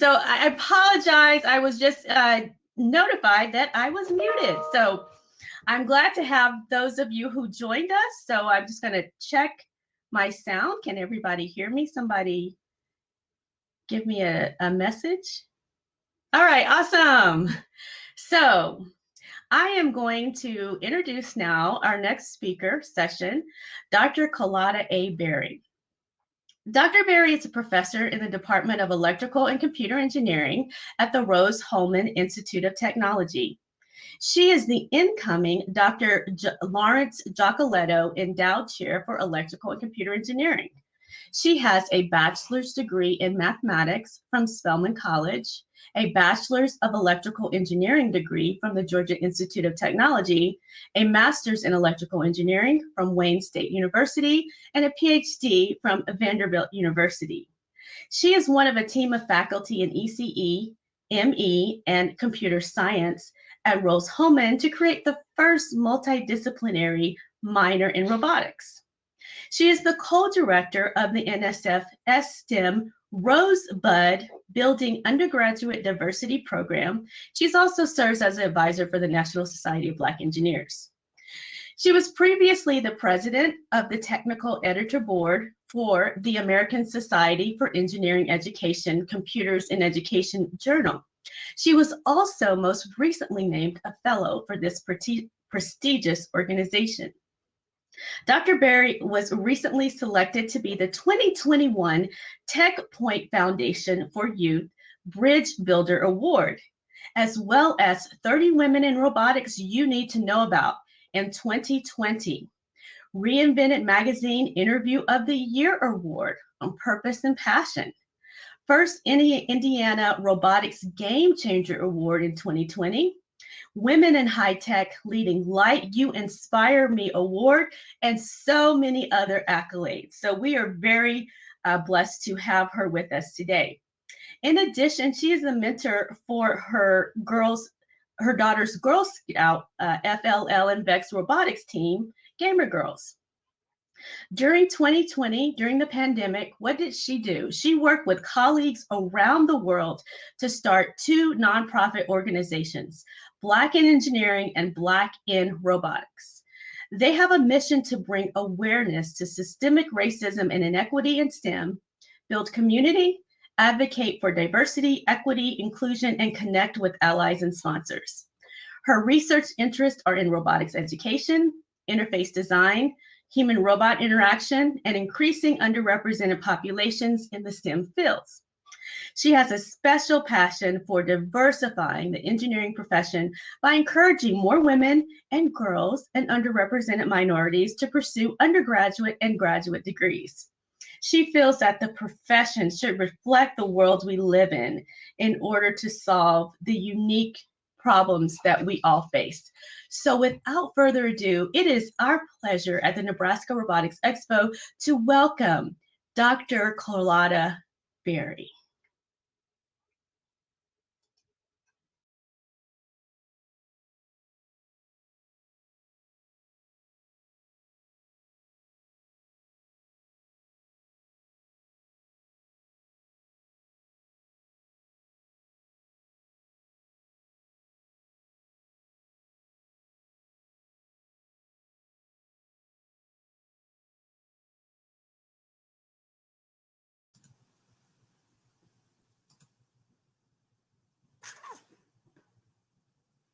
so I apologize. I was just notified that I was muted. So I'm glad to have those of you who joined us. So I'm just going to check my sound. Can everybody hear me? Somebody give me a message. All right, awesome. So I am going to introduce now our next speaker session, Dr. Carlotta A. Berry. Dr. Berry is a professor in the Department of Electrical and Computer Engineering at the Rose-Hulman Institute of Technology. She is the incoming Dr. Lawrence Giacoletto Endowed Chair for Electrical and Computer Engineering. She has a bachelor's degree in mathematics from Spelman College, a bachelor's of electrical engineering degree from the Georgia Institute of Technology, a master's in electrical engineering from Wayne State University, and a PhD from Vanderbilt University. She is one of a team of faculty in ECE, ME, and computer science at Rose-Hulman to create the first multidisciplinary minor in robotics. She is the co-director of the NSF STEM Rosebud Building Undergraduate Diversity Program. She also serves as an advisor for the National Society of Black Engineers. She was previously the president of the technical editor board for the American Society for Engineering Education Computers in Education Journal. She was also most recently named a fellow for this prestigious organization. Dr. Berry was recently selected to be the 2021 Tech Point Foundation for Youth Bridge Builder Award, as well as 30 Women in Robotics You Need to Know About in 2020. Reinvented Magazine Interview of the Year Award on Purpose and Passion. First Indiana Robotics Game Changer Award in 2020. Women in High Tech Leading Light, You Inspire Me Award, and so many other accolades. So we are very blessed to have her with us today. In addition, she is a mentor for her daughter's Girl Scout FLL and VEX Robotics team, Gamer Girls. During 2020, during the pandemic, what did she do? She worked with colleagues around the world to start two nonprofit organizations, Black in Engineering and Black in Robotics. They have a mission to bring awareness to systemic racism and inequity in STEM, build community, advocate for diversity, equity, inclusion, and connect with allies and sponsors. Her research interests are in robotics education, interface design, human-robot interaction, and increasing underrepresented populations in the STEM fields. She has a special passion for diversifying the engineering profession by encouraging more women and girls and underrepresented minorities to pursue undergraduate and graduate degrees. She feels that the profession should reflect the world we live in order to solve the unique problems that we all face. So without further ado, it is our pleasure at the Nebraska Robotics Expo to welcome Dr. Carlotta Berry.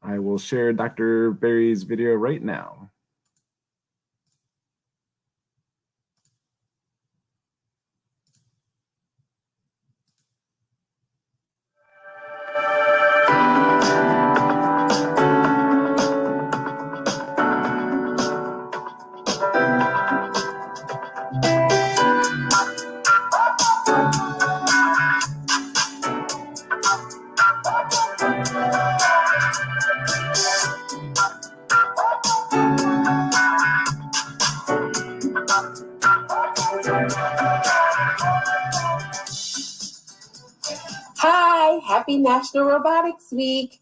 I will share Dr. Berry's video right now. Hi, happy National Robotics Week.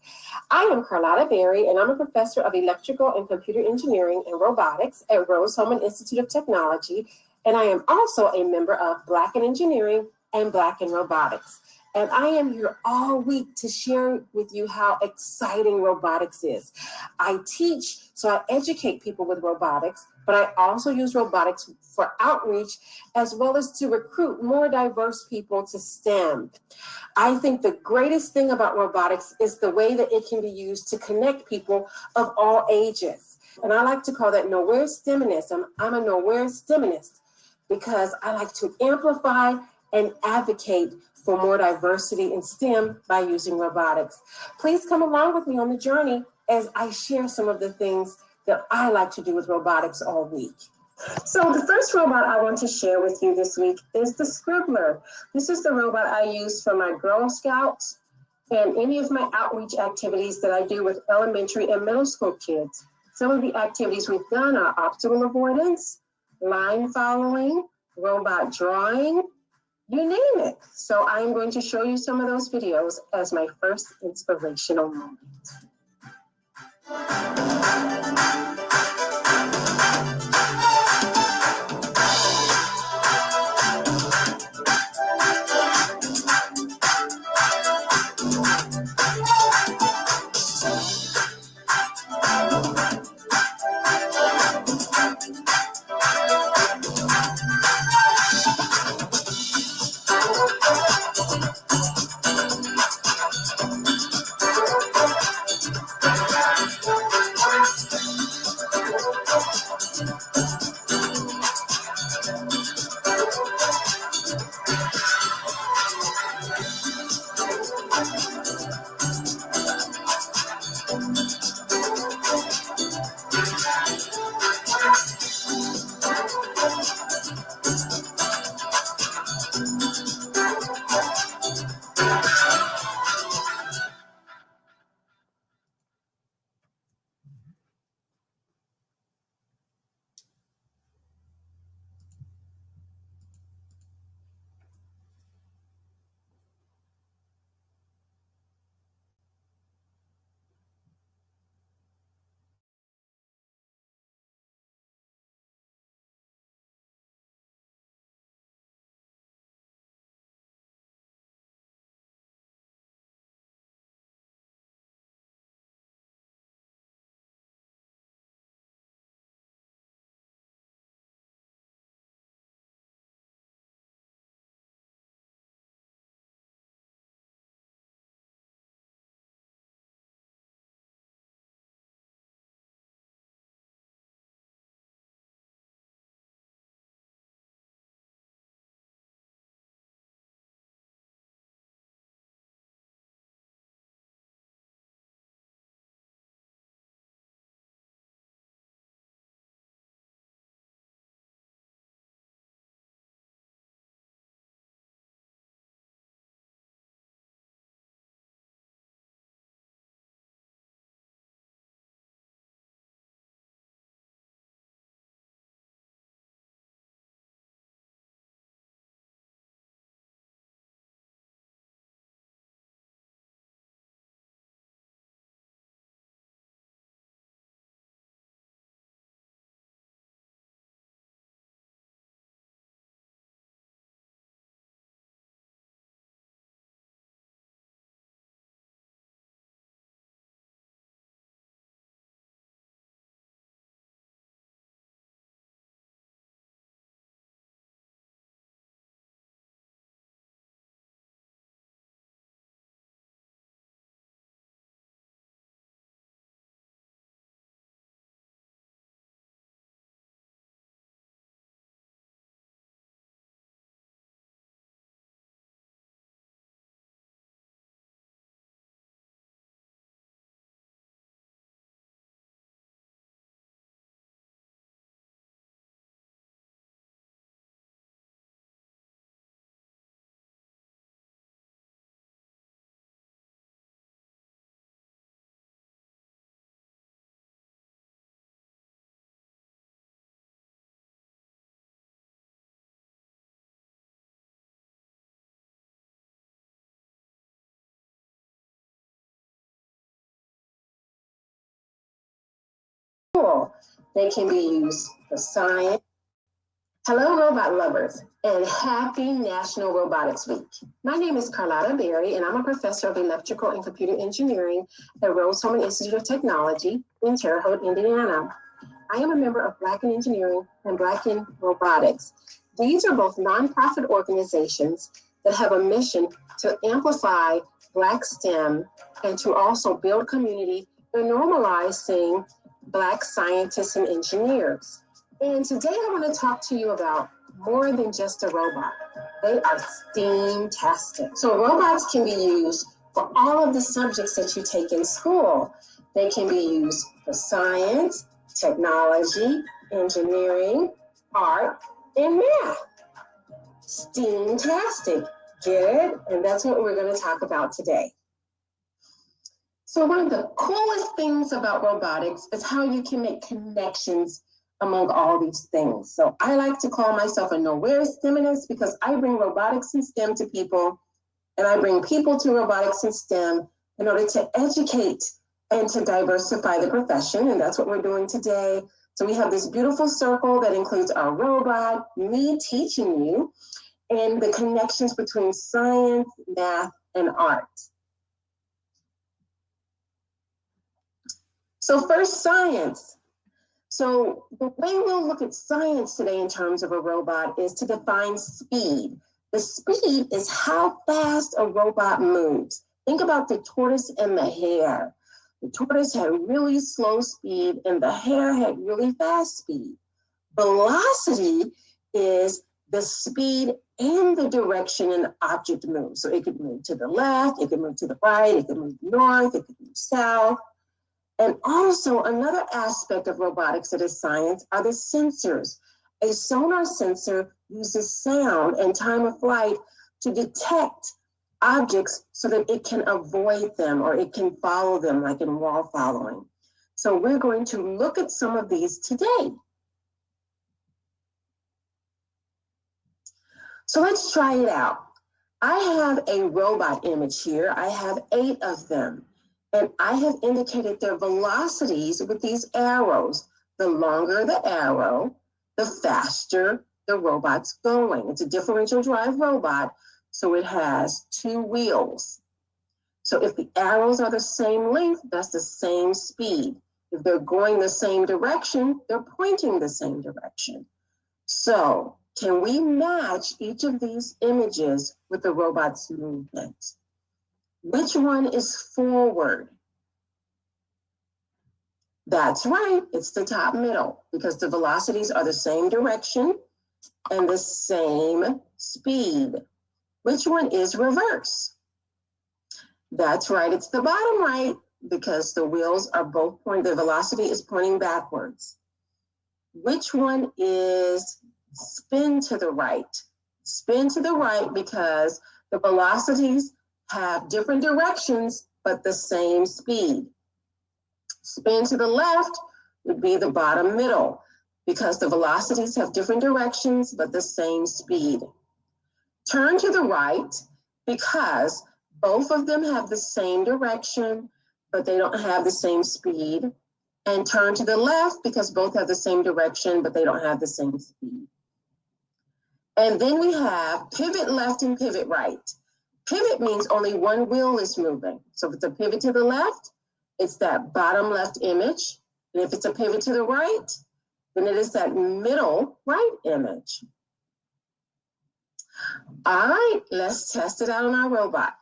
I am Carlotta Berry, and I'm a professor of electrical and computer engineering and robotics at Rose-Hulman Institute of Technology, and I am also a member of Black in Engineering and Black in Robotics. And I am here all week to share with you how exciting robotics is. I teach, so I educate people with robotics, but I also use robotics for outreach as well as to recruit more diverse people to STEM. I think the greatest thing about robotics is the way that it can be used to connect people of all ages. And I like to call that nowhere STEMinist. I'm a nowhere STEMinist because I like to amplify and advocate for more diversity in STEM by using robotics. Please come along with me on the journey as I share some of the things that I like to do with robotics all week. So the first robot I want to share with you this week is the Scribbler. This is the robot I use for my Girl Scouts and any of my outreach activities that I do with elementary and middle school kids. Some of the activities we've done are obstacle avoidance, line following, robot drawing, you name it. So I'm going to show you some of those videos as my first inspirational moment. They can be used for science, Hello, robot lovers, and happy National Robotics Week. My name is Carlotta Berry, and I'm a professor of electrical and computer engineering at Rose-Hulman Institute of Technology in Terre Haute, Indiana. I am a member of Black in Engineering and Black in Robotics. These are both nonprofit organizations that have a mission to amplify Black STEM and to also build community and normalize seeing Black scientists and engineers. And today I want to talk to you about more than just a robot. They are STEAM-tastic. So robots can be used for all of the subjects that you take in school. They can be used for science, technology, engineering, art, and math. STEAM-tastic. Get it? And that's what we're going to talk about today. So one of the coolest things about robotics is how you can make connections among all these things. So I like to call myself a nowhere STEMinist because I bring robotics and STEM to people, and I bring people to robotics and STEM in order to educate and to diversify the profession, and that's what we're doing today. So we have this beautiful circle that includes our robot, me teaching you, and the connections between science, math, and art. So first, science. So the way we'll look at science today in terms of a robot is to define speed. The speed is how fast a robot moves. Think about the tortoise and the hare. The tortoise had really slow speed and the hare had really fast speed. Velocity is the speed and the direction an object moves. So it could move to the left, it could move to the right, it could move north, it could move south. And also another aspect of robotics that is science are the sensors. A sonar sensor uses sound and time of flight to detect objects so that it can avoid them or it can follow them, like in wall following. So we're going to look at some of these today. So let's try it out. I have a robot image here. I have 8 of them. And I have indicated their velocities with these arrows. The longer the arrow, the faster the robot's going. It's a differential drive robot, so it has 2 wheels. So if the arrows are the same length, that's the same speed. If they're going the same direction, they're pointing the same direction. So can we match each of these images with the robot's movement? Which one is forward? That's right, it's the top middle because the velocities are the same direction and the same speed. Which one is reverse? That's right, it's the bottom right because the wheels are both pointing, the velocity is pointing backwards. Which one is spin to the right? Spin to the right because the velocities have different directions, but the same speed. Spin to the left would be the bottom middle because the velocities have different directions, but the same speed. Turn to the right because both of them have the same direction, but they don't have the same speed. And turn to the left because both have the same direction, but they don't have the same speed. And then we have pivot left and pivot right. Pivot means only one wheel is moving. So if it's a pivot to the left, it's that bottom left image. And if it's a pivot to the right, then it is that middle right image. All right, let's test it out on our robot.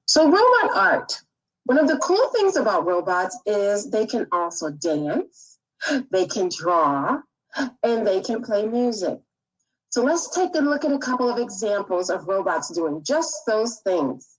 So robot art. One of the cool things about robots is they can also dance, they can draw, and they can play music. So let's take a look at a couple of examples of robots doing just those things.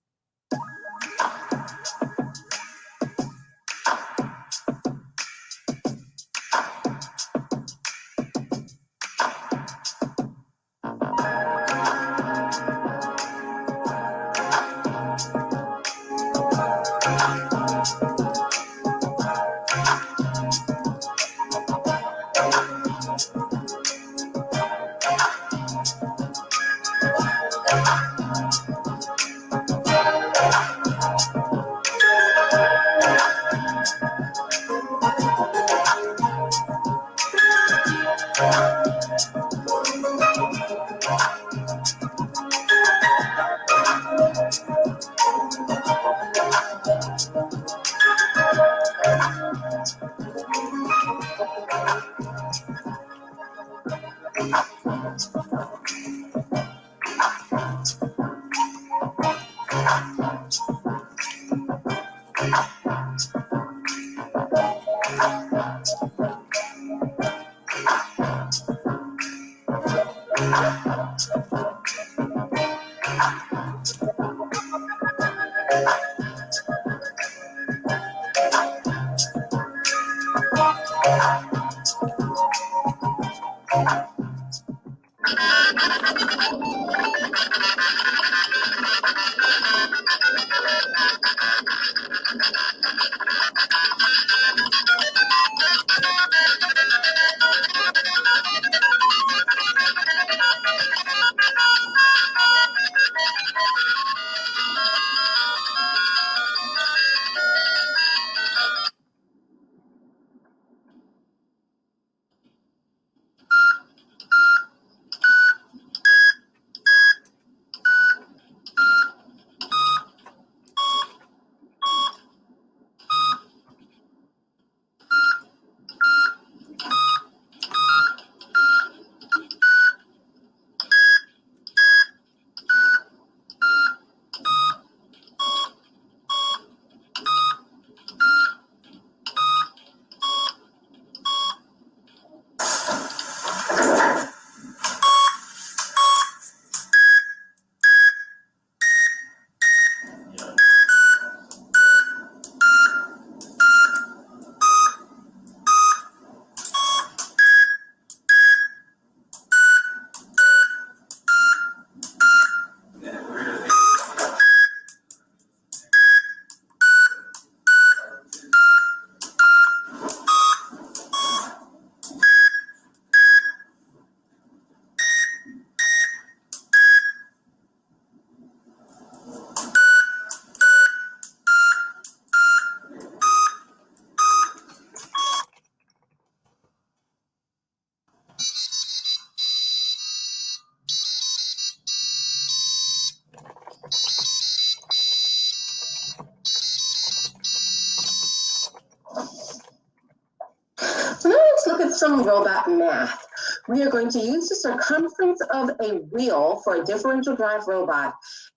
So now let's look at some robot math. We are going to use the circumference of a wheel for a differential drive robot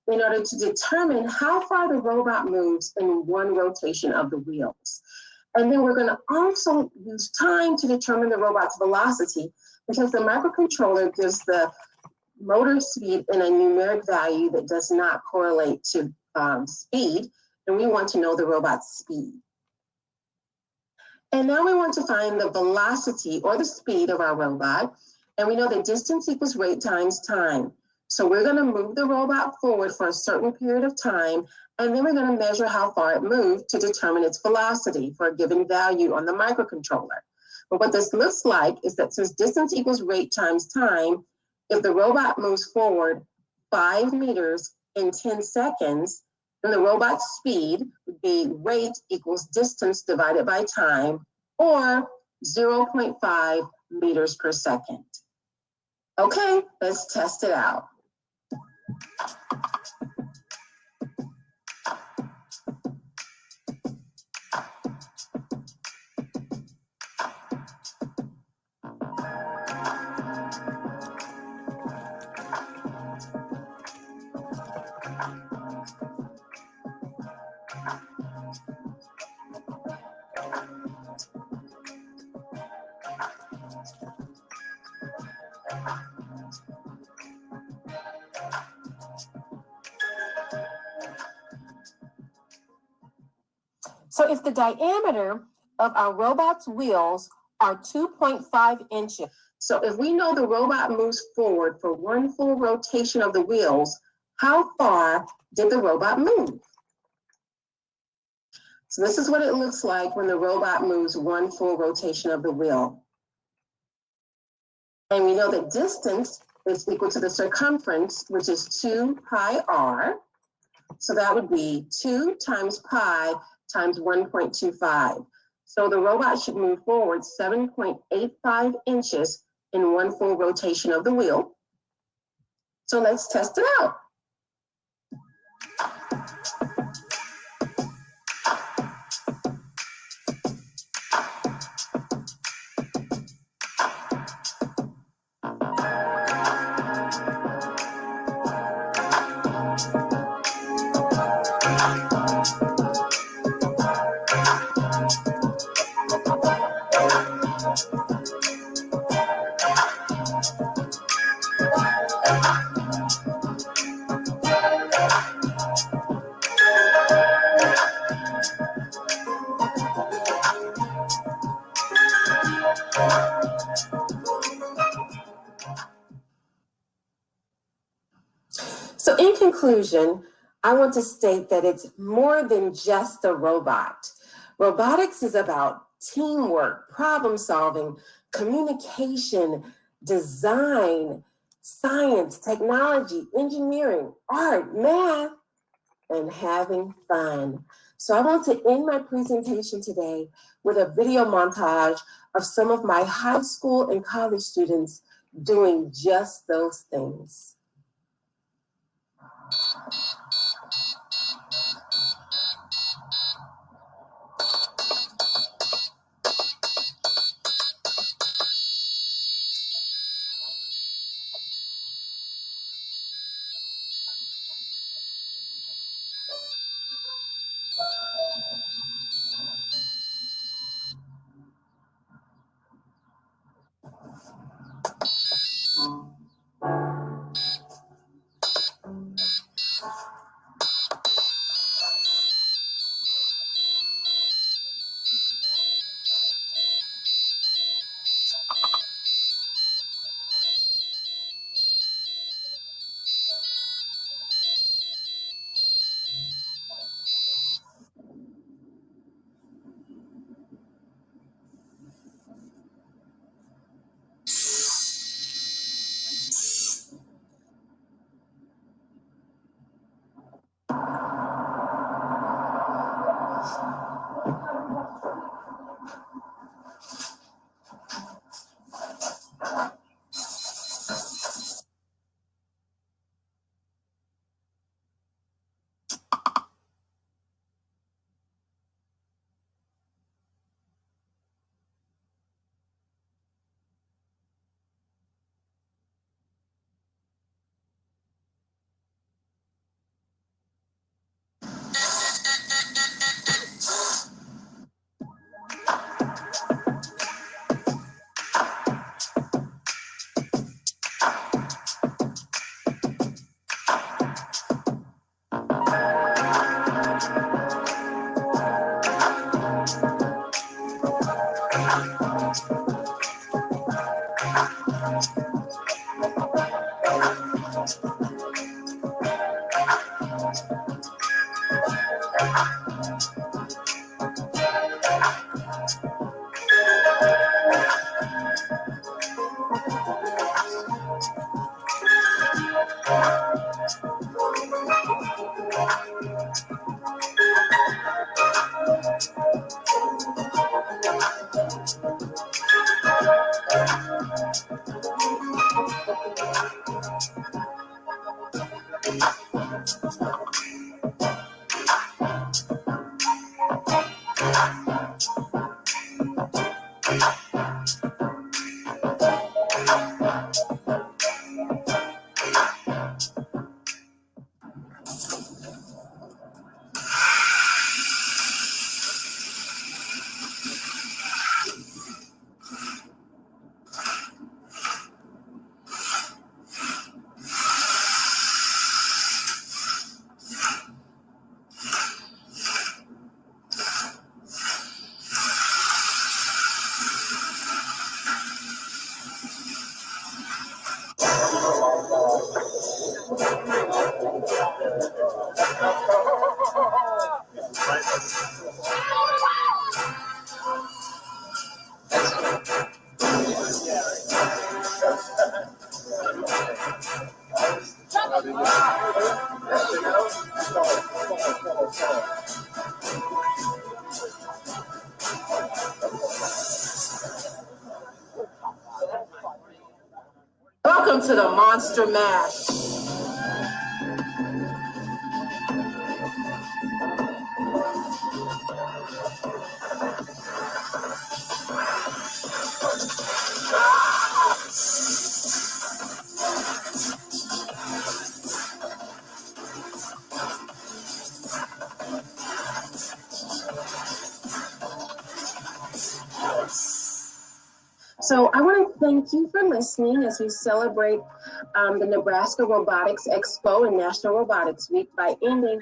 in order to determine how far the robot moves in one rotation of the wheels. And then we're going to also use time to determine the robot's velocity, because the microcontroller gives the motor speed in a numeric value that does not correlate to speed, and we want to know the robot's speed. And now we want to find the velocity or the speed of our robot. And we know that distance equals rate times time. So we're going to move the robot forward for a certain period of time, and then we're going to measure how far it moved to determine its velocity for a given value on the microcontroller. But what this looks like is that since distance equals rate times time, if the robot moves forward 5 meters in 10 seconds, then the robot's speed would be rate equals distance divided by time, or 0.5 meters per second. Okay, let's test it out. So if the diameter of our robot's wheels are 2.5 inches, so if we know the robot moves forward for one full rotation of the wheels, how far did the robot move? So this is what it looks like when the robot moves one full rotation of the wheel. And we know that distance is equal to the circumference, which is 2 pi r. So that would be 2 times pi times 1.25. So the robot should move forward 7.85 inches in one full rotation of the wheel. So let's test it out. So in conclusion, I want to state that it's more than just a robot. Robotics is about teamwork, problem solving, communication, design, science, technology, engineering, art, math, and having fun. So I want to end my presentation today with a video montage of some of my high school and college students doing just those things. Welcome to the Monster Mash. So I want to thank you for listening as we celebrate the Nebraska Robotics Expo and National Robotics Week by ending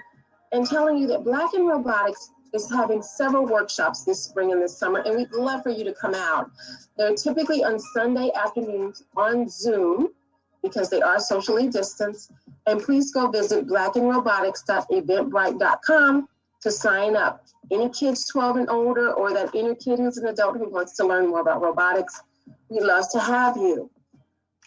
and telling you that Black in Robotics is having several workshops this spring and this summer, and we'd love for you to come out. They're typically on Sunday afternoons on Zoom because they are socially distanced. And please go visit blackinrobotics.eventbrite.com to sign up. Any kids 12 and older, or that inner kid who's an adult who wants to learn more about robotics, we'd love to have you.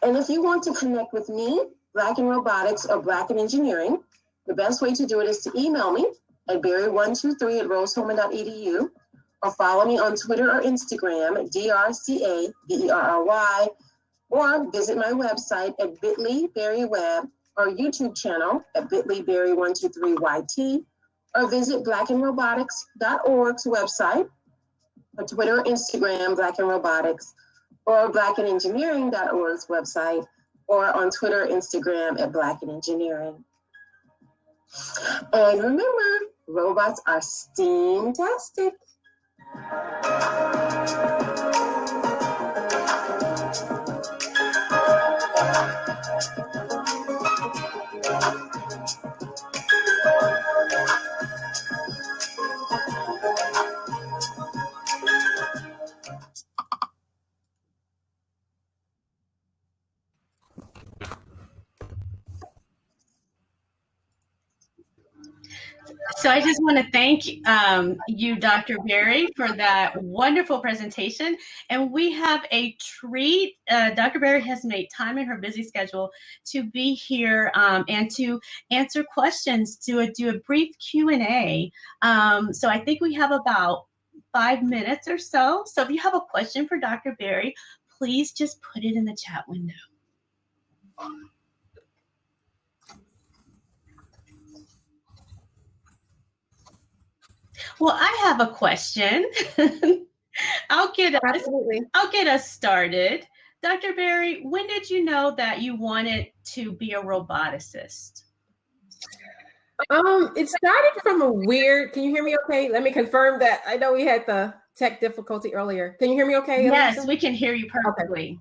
And if you want to connect with me, Black in Robotics or Black in Engineering, the best way to do it is to email me at berry123@roseholman.edu, or follow me on Twitter or Instagram at DRCABERRY, or visit my website at bit.ly/berryweb, or YouTube channel at bit.ly/berry123YT, or visit blackinrobotics.org's website, or Twitter or Instagram, Black in Robotics, or blackinengineering.org's website, or on Twitter or Instagram at Black in Engineering. And remember, robots are STEAM-tastic. So I just want to thank you, Dr. Berry, for that wonderful presentation. And we have a treat. Dr. Berry has made time in her busy schedule to be here and to answer questions, to do a brief Q&A. So I think we have about 5 minutes or so. So if you have a question for Dr. Berry, please just put it in the chat window. Well, I have a question. I'll get us started. Dr. Berry, when did you know that you wanted to be a roboticist? It started from a weird, can you hear me okay? Let me confirm that. I know we had the tech difficulty earlier. Can you hear me okay, Yes, Elisa? we can hear you perfectly. Okay.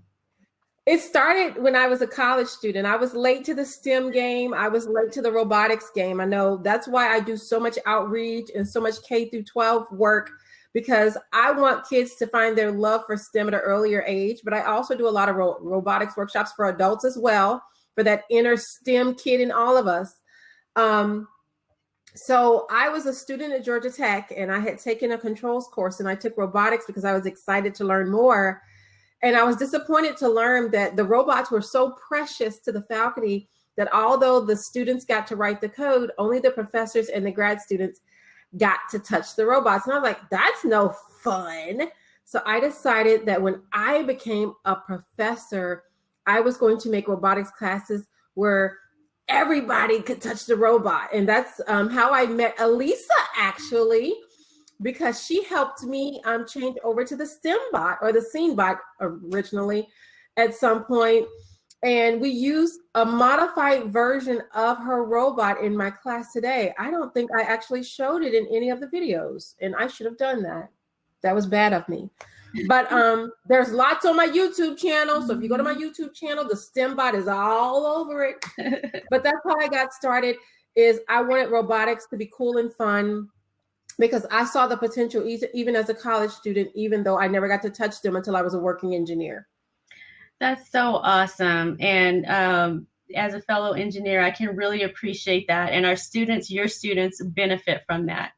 It started when I was a college student. I was late to the STEM game. I was late to the robotics game. I know that's why I do so much outreach and so much K through 12 work, because I want kids to find their love for STEM at an earlier age. But I also do a lot of robotics workshops for adults as well, for that inner STEM kid in all of us. So I was a student at Georgia Tech, and I had taken a controls course, and I took robotics because I was excited to learn more. And I was disappointed to learn that the robots were so precious to the faculty that although the students got to write the code, only the professors and the grad students got to touch the robots. And I was like, that's no fun. So I decided that when I became a professor, I was going to make robotics classes where everybody could touch the robot. And that's how I met Elisa, actually, because she helped me change over to the STEM bot, or the Scene bot originally at some point. And we used a modified version of her robot in my class today. I don't think I actually showed it in any of the videos, and I should have done that. That was bad of me. But there's lots on my YouTube channel. So if you go to my YouTube channel, the STEM bot is all over it. But that's how I got started, is I wanted robotics to be cool and fun, because I saw the potential even as a college student, even though I never got to touch them until I was a working engineer. That's so awesome. And as a fellow engineer, I can really appreciate that. And our students, your students, benefit from that.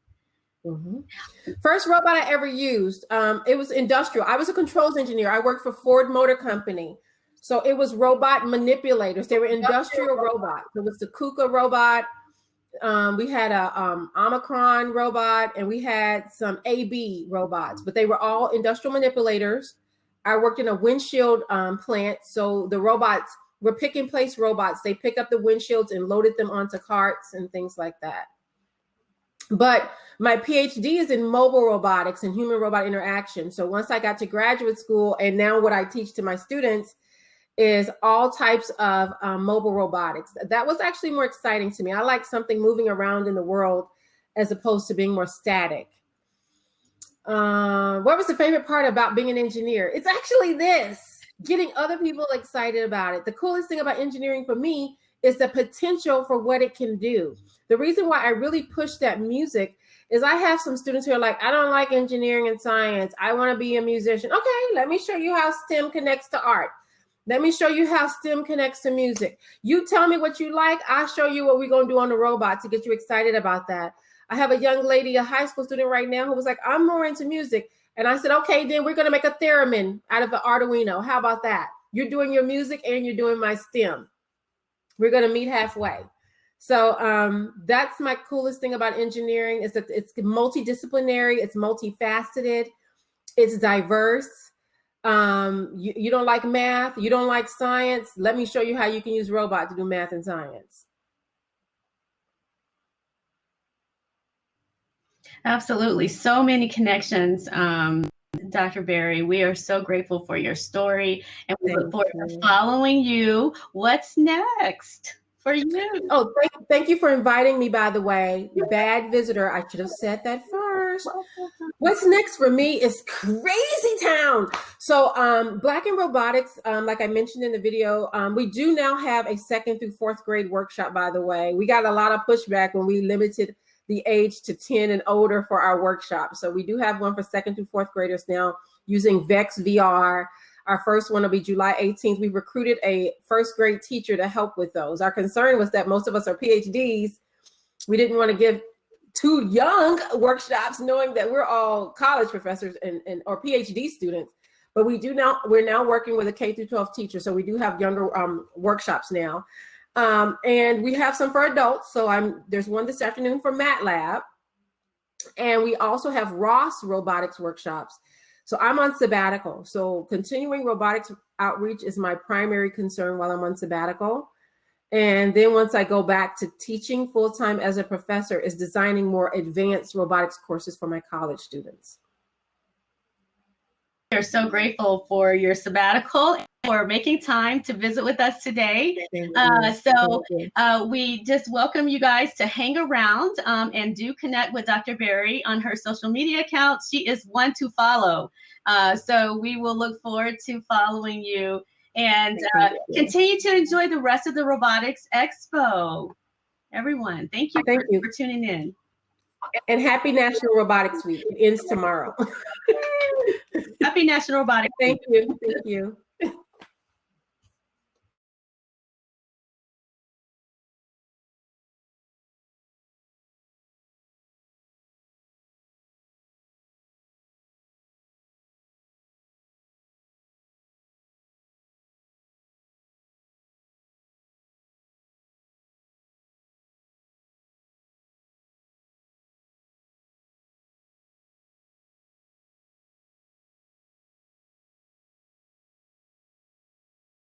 Mm-hmm. First robot I ever used, it was industrial. I was a controls engineer. I worked for Ford Motor Company. So it was robot manipulators. They were industrial robots. It was the KUKA robot. We had a Omicron robot, and we had some AB robots, but they were all industrial manipulators. I worked in a windshield plant. So the robots were pick and place robots. They pick up the windshields and loaded them onto carts and things like that. But my PhD is in mobile robotics and human robot interaction. So once I got to graduate school, and now what I teach to my students is all types of mobile robotics. That was actually more exciting to me. I like something moving around in the world as opposed to being more static. What was the favorite part about being an engineer? It's actually this, getting other people excited about it. The coolest thing about engineering for me is the potential for what it can do. The reason why I really push that music is I have some students who are like, I don't like engineering and science. I want to be a musician. Okay, let me show you how STEM connects to art. Let me show you how STEM connects to music. You tell me what you like. I'll show you what we're going to do on the robot to get you excited about that. I have a young lady, a high school student right now, who was like, I'm more into music. And I said, okay, then we're going to make a theremin out of the Arduino. How about that? You're doing your music and you're doing my STEM. We're going to meet halfway. So that's my coolest thing about engineering, is that it's multidisciplinary, it's multifaceted, it's diverse. You don't like math, you don't like science. Let me show you how you can use robot to do math and science. Absolutely. So many connections, Dr. Berry. We are so grateful for your story, and we look forward to following you. What's next for you? Oh, thank you for inviting me, by the way. Bad visitor. I should have said that first. What's next for me is crazy town. So Black in Robotics, like I mentioned in the video, we do now have a 2nd through 4th grade workshop, by the way. We got a lot of pushback when we limited the age to 10 and older for our workshop. So we do have one for 2nd through 4th graders now using VEX VR. Our first one will be July 18th. We recruited a 1st grade teacher to help with those. Our concern was that most of us are PhDs. We didn't want to give too young workshops, knowing that we're all college professors and or PhD students. But we're now working with a K through 12 teacher. So we do have younger workshops now. And we have some for adults. So there's one this afternoon for MATLAB. And we also have Ross robotics workshops. So I'm on sabbatical. So continuing robotics outreach is my primary concern while I'm on sabbatical. And then once I go back to teaching full-time as a professor, is designing more advanced robotics courses for my college students. We're so grateful for your sabbatical and for making time to visit with us today. We just welcome you guys to hang around and do connect with Dr. Berry on her social media account. She is one to follow. So we will look forward to following you, and continue to enjoy the rest of the Robotics Expo. Everyone, thank you for tuning in. And happy National Robotics Week. It ends tomorrow. Happy National Robotics Week. Thank you. Thank you.